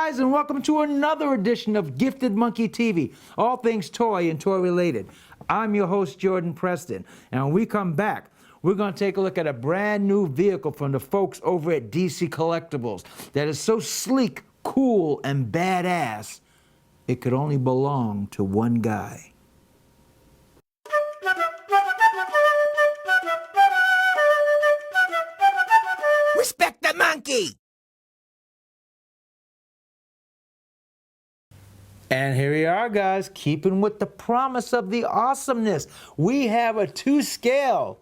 guys, and welcome to another edition of Gifted Monkey TV, all things toy and toy related. I'm your host, Jordan Preston, and when we come back, we're going to take a look at a brand new vehicle from the folks over at DC Collectibles that is so sleek, cool, and badass, it could only belong to one guy. Respect the monkey! And here we are, guys, keeping with the promise of the awesomeness. We have a 2-scale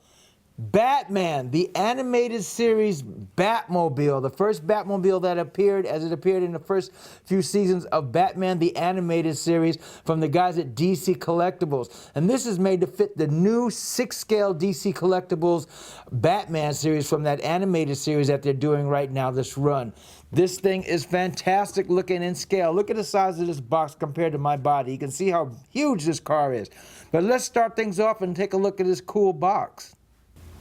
Batman, the animated series Batmobile, the first Batmobile that appeared as it appeared in the first few seasons of Batman, the animated series from the guys at DC Collectibles. And this is made to fit the new 6-scale DC Collectibles Batman series from that animated series that they're doing right now, this run. This thing is fantastic looking in scale. Look at the size of this box compared to my body. You can see how huge this car is. But let's start things off and take a look at this cool box.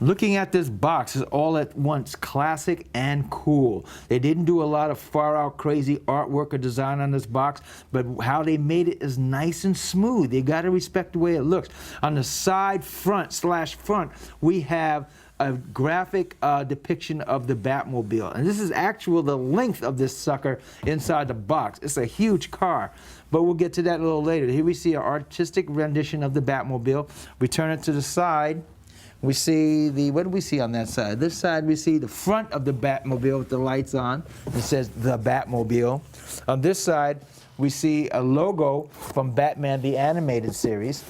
Looking at this box is all at once classic and cool. They didn't do a lot of far out crazy artwork or design on this box, but how they made it is nice and smooth. You got to respect the way it looks. On the side front, we have a graphic depiction of the Batmobile. And this is the length of this sucker inside the box. It's a huge car, but we'll get to that a little later. Here we see an artistic rendition of the Batmobile. We turn it to the side. We see what do we see on that side? This side we see the front of the Batmobile with the lights on. It says the Batmobile. On this side we see a logo from Batman the animated series.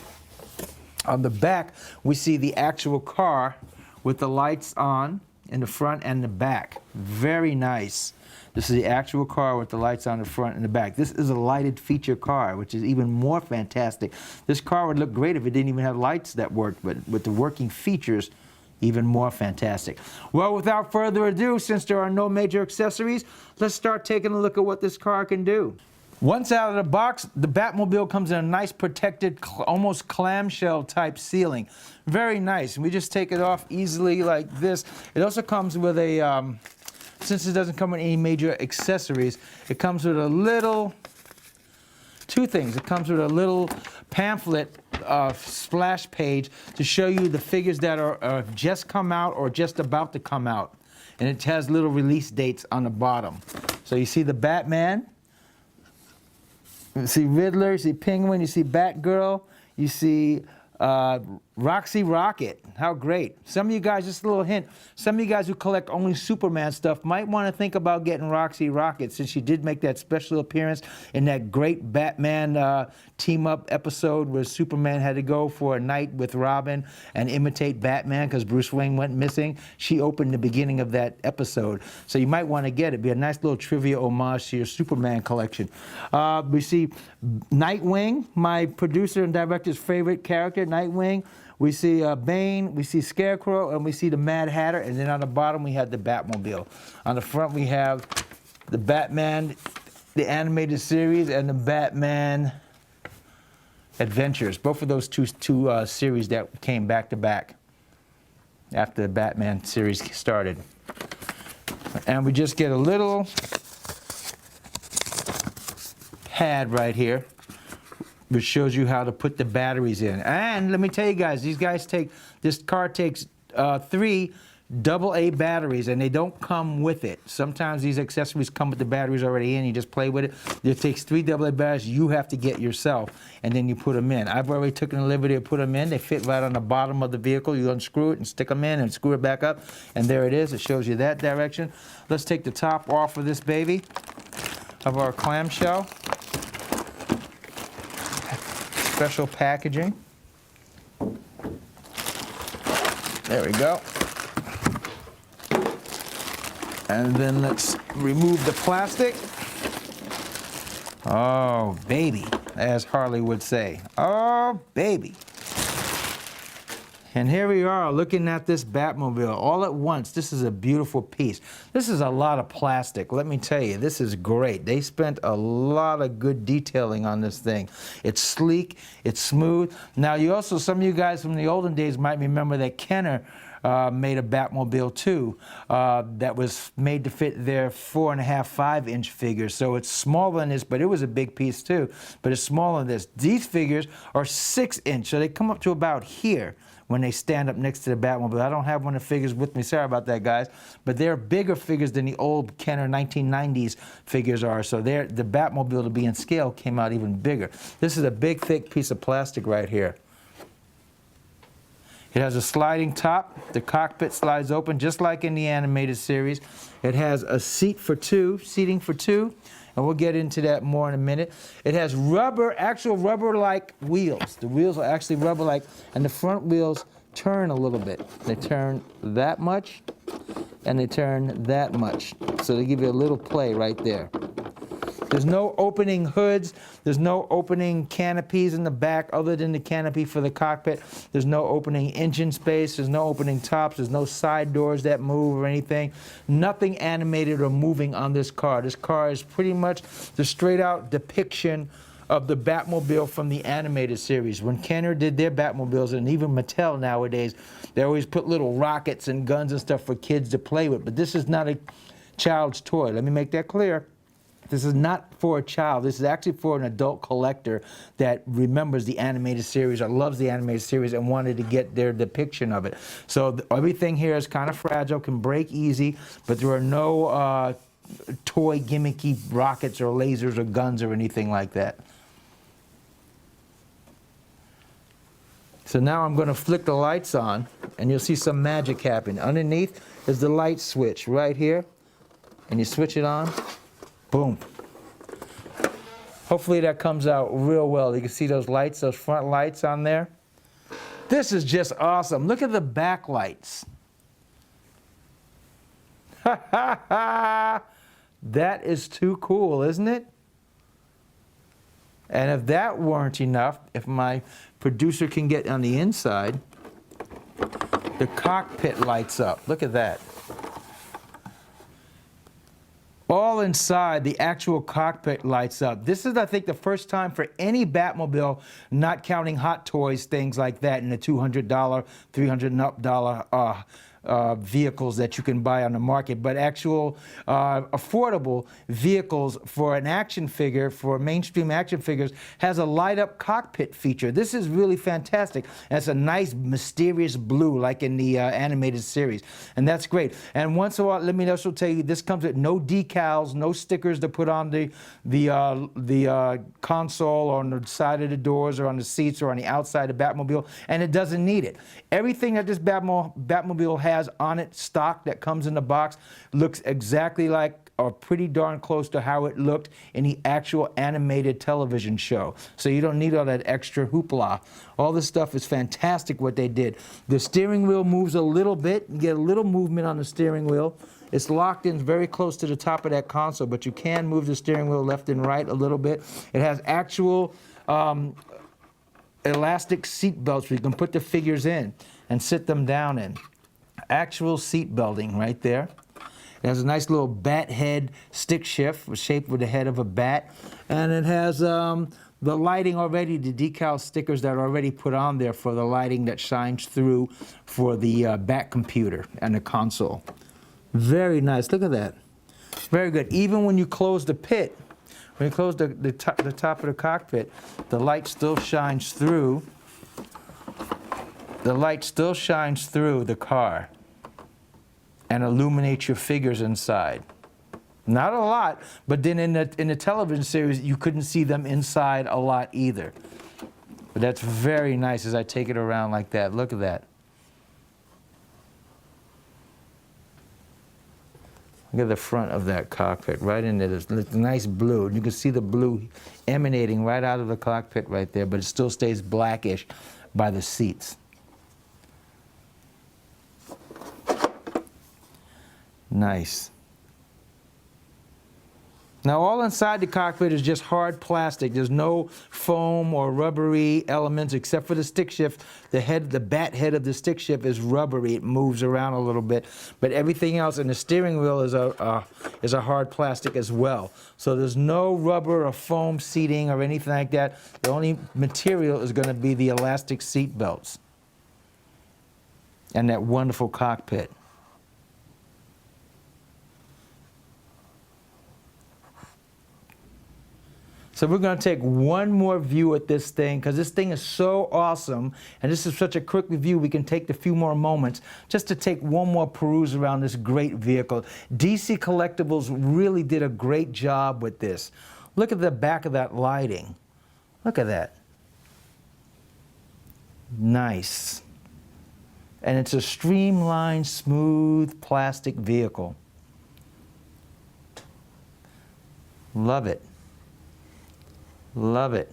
On the back we see the actual car with the lights on in the front and the back. Very nice. This is the actual car with the lights on the front and the back. This is a lighted feature car, which is even more fantastic. This car would look great if it didn't even have lights that worked, but with the working features, even more fantastic. Well, without further ado, since there are no major accessories, let's start taking a look at what this car can do. Once out of the box, the Batmobile comes in a nice protected, almost clamshell type sealing. Very nice. And we just take it off easily like this. It also comes with a, since it doesn't come with any major accessories, it comes with two things. It comes with a little pamphlet splash page to show you the figures that are just come out or just about to come out. And it has little release dates on the bottom. So you see the Batman. You see Riddler, you see Penguin, you see Batgirl, you see Roxy Rocket. How great. Some of you guys, just a little hint, some of you guys who collect only Superman stuff might want to think about getting Roxy Rocket, since she did make that special appearance in that great Batman team-up episode where Superman had to go for a night with Robin and imitate Batman because Bruce Wayne went missing. She opened the beginning of that episode. So you might want to get it. Be a nice little trivia homage to your Superman collection. We see Nightwing, my producer and director's favorite character, Nightwing. We see Bane, we see Scarecrow, and we see the Mad Hatter, and then on the bottom we have the Batmobile. On the front we have the Batman, the animated series, and the Batman Adventures. Both of those two series that came back to back after the Batman series started. And we just get a little pad right here, which shows you how to put the batteries in. And let me tell you guys, this car takes 3 AA batteries, and they don't come with it. Sometimes these accessories come with the batteries already in, you just play with it. It takes 3 AA batteries you have to get yourself, and then you put them in. I've already taken the liberty to put them in. They fit right on the bottom of the vehicle. You unscrew it and stick them in and screw it back up, and there it is. It shows you that direction. Let's take the top off of this baby, of our clamshell. Special packaging. There we go. And then let's remove the plastic. Oh, baby, as Harley would say. Oh, baby. And here we are looking at this Batmobile all at once. This is a beautiful piece. This is a lot of plastic. Let me tell you, this is great. They spent a lot of good detailing on this thing. It's sleek, it's smooth. Now, some of you guys from the olden days might remember that Kenner made a Batmobile 2 that was made to fit their 4.5, 5-inch figures. So it's smaller than this, but it was a big piece too. But it's smaller than this. These figures are 6-inch, so they come up to about here when they stand up next to the Batmobile. I don't have one of the figures with me. Sorry about that, guys. But they're bigger figures than the old Kenner 1990s figures are. So the Batmobile, to be in scale, came out even bigger. This is a big, thick piece of plastic right here. It has a sliding top. The cockpit slides open just like in the animated series. It has a seating for two, and we'll get into that more in a minute. It has actual rubber-like wheels. The wheels are actually rubber-like, and the front wheels turn a little bit. They turn that much, and they turn that much. So they give you a little play right there. There's no opening hoods. There's no opening canopies in the back other than the canopy for the cockpit. There's no opening engine space. There's no opening tops. There's no side doors that move or anything. Nothing animated or moving on this car. This car is pretty much the straight-out depiction of the Batmobile from the animated series. When Kenner did their Batmobiles, and even Mattel nowadays, they always put little rockets and guns and stuff for kids to play with. But this is not a child's toy. Let me make that clear. This is not for a child. This is actually for an adult collector that remembers the animated series or loves the animated series and wanted to get their depiction of it. So everything here is kind of fragile, can break easy, but there are no toy gimmicky rockets or lasers or guns or anything like that. So now I'm going to flick the lights on, and you'll see some magic happen. Underneath is the light switch right here, and you switch it on. Boom. Hopefully that comes out real well. You can see those lights, those front lights on there. This is just awesome. Look at the back lights. Ha ha ha! That is too cool, isn't it? And if that weren't enough, if my producer can get on the inside, the cockpit lights up. Look at that. All inside, the actual cockpit lights up. This is, I think, the first time for any Batmobile, not counting Hot Toys, things like that, in the $200, $300 and up vehicles that you can buy on the market, but actual affordable vehicles for an action figure, for mainstream action figures, has a light-up cockpit feature. This is really fantastic. And it's a nice, mysterious blue, like in the animated series, and that's great. And once in a while, let me also tell you, this comes with no decals, no stickers to put on the console or on the side of the doors or on the seats or on the outside of the Batmobile, and it doesn't need it. Everything that this Batmobile has on it, stock that comes in the box, looks exactly like or pretty darn close to how it looked in the actual animated television show. So you don't need all that extra hoopla. All this stuff is fantastic what they did. The steering wheel moves a little bit. You get a little movement on the steering wheel. It's locked in very close to the top of that console, but you can move the steering wheel left and right a little bit. It has actual elastic seat belts where you can put the figures in and sit them down in. Actual seat belting right there. It has a nice little bat head stick shift shaped with the head of a bat, and it has the lighting already, the decal stickers that are already put on there for the lighting that shines through for the bat computer and the console. Very nice. Look at that. Very good. Even when you close the pit, when you close the top of the cockpit, the light still shines through. The light still shines through the car and illuminates your figures inside. Not a lot, but then in the television series, you couldn't see them inside a lot either. But that's very nice as I take it around like that. Look at that. Look at the front of that cockpit, right in there. It's nice blue. You can see the blue emanating right out of the cockpit right there, but it still stays blackish by the seats. Nice. Now, all inside the cockpit is just hard plastic. There's no foam or rubbery elements except for the stick shift. The bat head of the stick shift is rubbery. It moves around a little bit. But everything else, and the steering wheel is a hard plastic as well. So there's no rubber or foam seating or anything like that. The only material is going to be the elastic seat belts. and that wonderful cockpit. So we're going to take one more view at this thing because this thing is so awesome, and this is such a quick review. We can take a few more moments just to take one more peruse around this great vehicle. DC Collectibles really did a great job with this. Look at the back of that lighting. Look at that. Nice. And it's a streamlined, smooth plastic vehicle. Love it. Love it.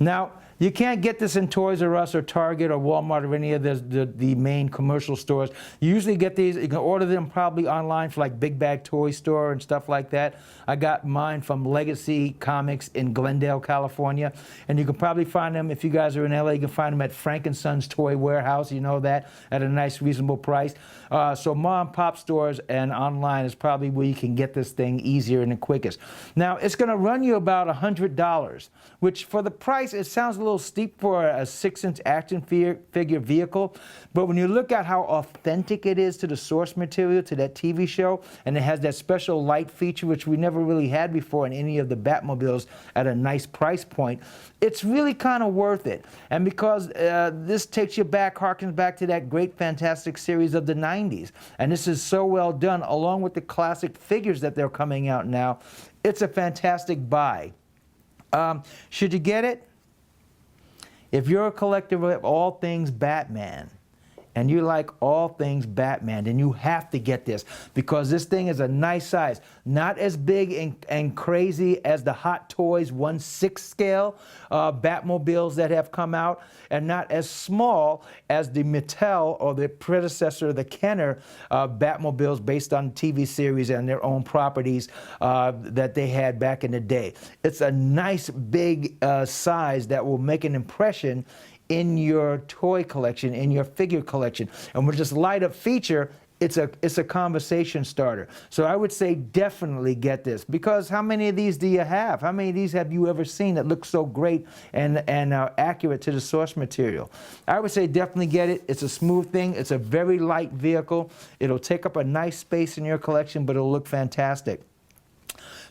Now, you can't get this in Toys R Us or Target or Walmart or any of the main commercial stores. You usually get these, you can order them probably online for like Big Bag Toy Store and stuff like that. I got mine from Legacy Comics in Glendale, California. And you can probably find them, if you guys are in LA, you can find them at Frank & Son's Toy Warehouse, you know that, at a nice reasonable price. So mom and pop stores and online is probably where you can get this thing easier and the quickest. Now, it's going to run you about $100, which for the price, it sounds a little steep for a 6-inch action figure vehicle, but when you look at how authentic it is to the source material, to that TV show, and it has that special light feature, which we never really had before in any of the Batmobiles at a nice price point, it's really kind of worth it. And because this takes you back, harkens back to that great Fantastic series of the 90s, and this is so well done, along with the classic figures that they're coming out now, it's a fantastic buy. Should you get it? If you're a collector of all things Batman, and you like all things Batman, then you have to get this because this thing is a nice size. Not as big and crazy as the Hot Toys 1/6 scale Batmobiles that have come out, and not as small as the Mattel or the predecessor, the Kenner Batmobiles based on TV series and their own properties that they had back in the day. It's a nice big size that will make an impression in your toy collection, in your figure collection. And with this light-up feature, it's a conversation starter. So I would say definitely get this, because how many of these do you have? How many of these have you ever seen that look so great and accurate to the source material? I would say definitely get it. It's a smooth thing. It's a very light vehicle. It'll take up a nice space in your collection, but it'll look fantastic.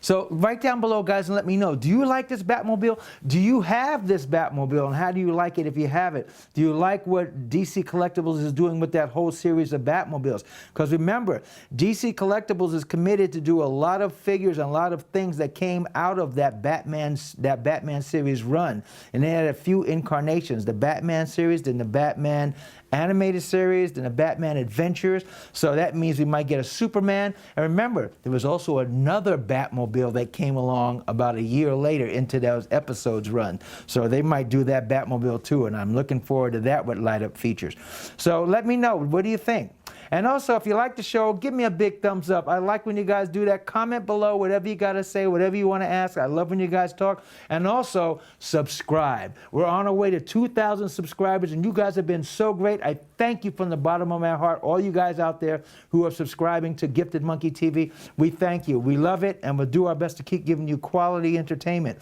So write down below, guys, and let me know. Do you like this Batmobile? Do you have this Batmobile, and how do you like it if you have it? Do you like what DC Collectibles is doing with that whole series of Batmobiles? Because remember, DC Collectibles is committed to do a lot of figures and a lot of things that came out of that Batman series run. And they had a few incarnations, the Batman series, then the Batman animated series, then the Batman Adventures. So that means we might get a Superman. And remember, there was also another Batmobile that came along about a year later into those episodes run. So they might do that Batmobile too, and I'm looking forward to that with light-up features. So let me know, what do you think? And also, if you like the show, give me a big thumbs up. I like when you guys do that. Comment below whatever you got to say, whatever you want to ask. I love when you guys talk. And also, subscribe. We're on our way to 2,000 subscribers, and you guys have been so great. I thank you from the bottom of my heart, all you guys out there who are subscribing to Gifted Monkey TV. We thank you. We love it, and we'll do our best to keep giving you quality entertainment.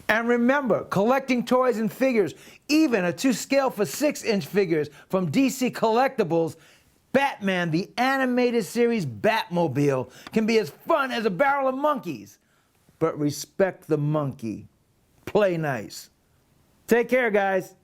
And remember, collecting toys and figures, even a 2-scale for 6-inch figures from DC Collectibles, Batman, the animated series Batmobile, can be as fun as a barrel of monkeys. But respect the monkey. Play nice. Take care, guys.